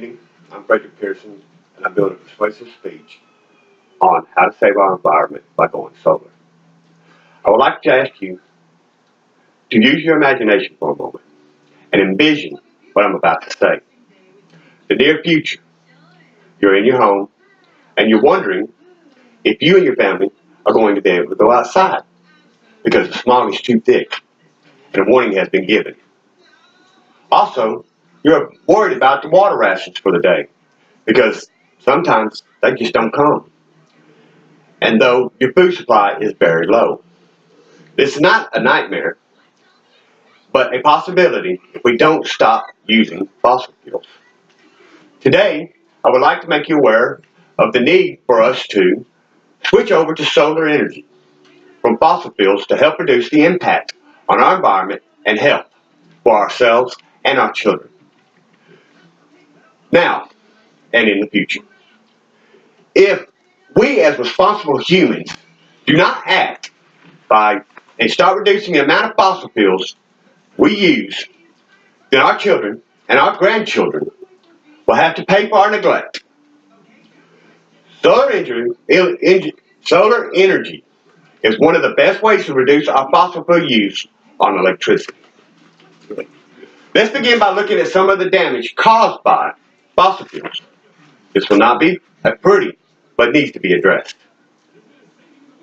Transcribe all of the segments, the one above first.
evening. I'm Persuation, and I'm doing a persuasive speech on how to save our environment by going solar. I would like to ask you to use your imagination for a moment and envision what I'm about to say. The near future, you're in your home and you're wondering if you and your family are going to be able to go outside because the smog is too thick and a warning has been given. Also, you're worried about the water rations for the day because sometimes they just don't come. And though your food supply is very low. This is not a nightmare, but a possibility if we don't stop using fossil fuels. Today, I would like to make you aware of the need for us to switch over to solar energy from fossil fuels to help reduce the impact on our environment and health for ourselves and our children. Now, and in the future. If we as responsible humans do not act and start reducing the amount of fossil fuels we use, then our children and our grandchildren will have to pay for our neglect. Solar energy is one of the best ways to reduce our fossil fuel use on electricity. Let's begin by looking at some of the damage caused by fossil fuels. This will not be pretty, but needs to be addressed.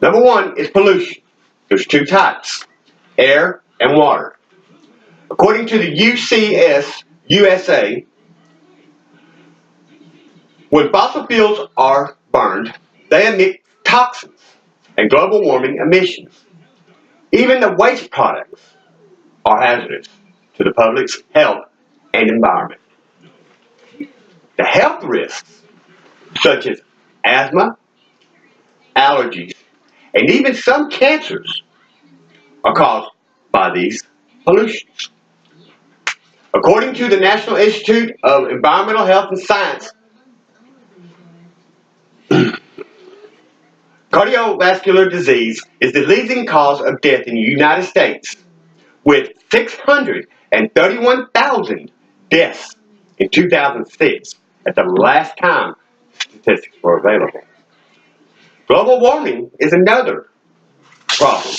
Number one is pollution. There's two types, air and water. According to the UCS USA, when fossil fuels are burned, they emit toxins and global warming emissions. Even the waste products are hazardous to the public's health and environment. The health risks, such as asthma, allergies, and even some cancers, are caused by these pollutions. According to the National Institute of Environmental Health and Science, cardiovascular disease is the leading cause of death in the United States, with 631,000 deaths in 2006 at the last time statistics were available. Global warming is another problem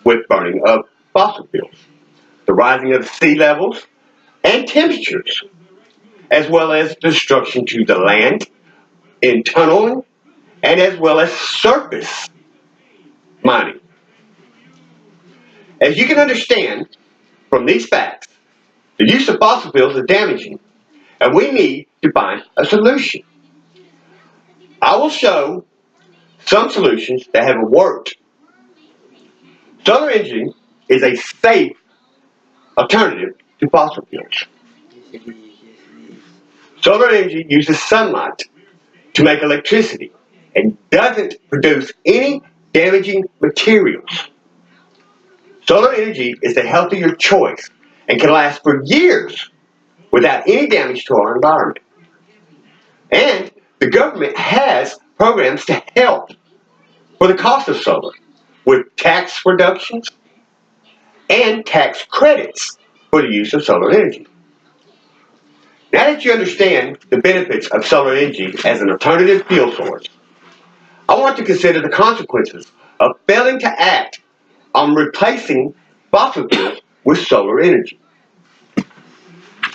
with burning of fossil fuels. The rising of sea levels and temperatures, as well as destruction to the land in tunneling, and as well as surface mining. As you can understand from these facts, the use of fossil fuels is damaging, and we need to find a solution. I will show some solutions that have worked. Solar energy is a safe alternative to fossil fuels. Solar energy uses sunlight to make electricity and doesn't produce any damaging materials. Solar energy is a healthier choice and can last for years without any damage to our environment. And the government has programs to help for the cost of solar with tax reductions and tax credits for the use of solar energy. Now that you understand the benefits of solar energy as an alternative fuel source, I want to consider the consequences of failing to act on replacing fossil fuels with solar energy.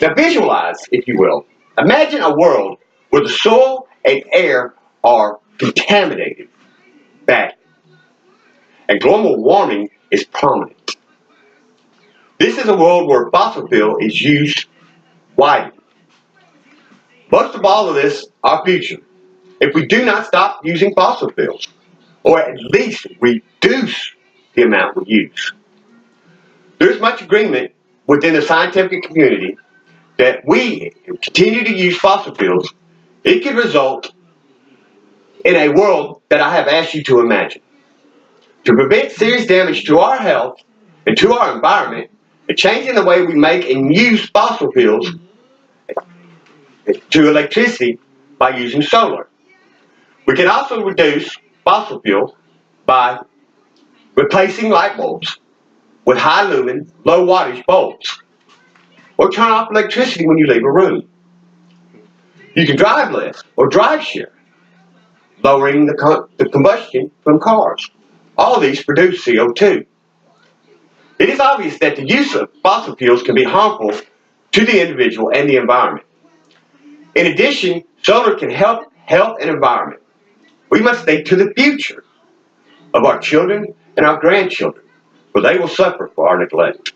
Now visualize, if you will, imagine a world where the soil and air are contaminated badly, and global warming is prominent. This is a world where fossil fuel is used widely. Most of all of this, our future, if we do not stop using fossil fuels, or at least reduce the amount we use. There's much agreement within the scientific community that we continue to use fossil fuels, it could result in a world that I have asked you to imagine. To prevent serious damage to our health and to our environment, and changing the way we make and use fossil fuels to electricity by using solar. We can also reduce fossil fuel by replacing light bulbs with high lumen, low wattage bulbs, or turn off electricity when you leave a room. You can drive less or drive share, lowering the combustion from cars. All these produce CO2. It is obvious that the use of fossil fuels can be harmful to the individual and the environment. In addition, solar can help health and environment. We must think to the future of our children and our grandchildren, for they will suffer for our neglect.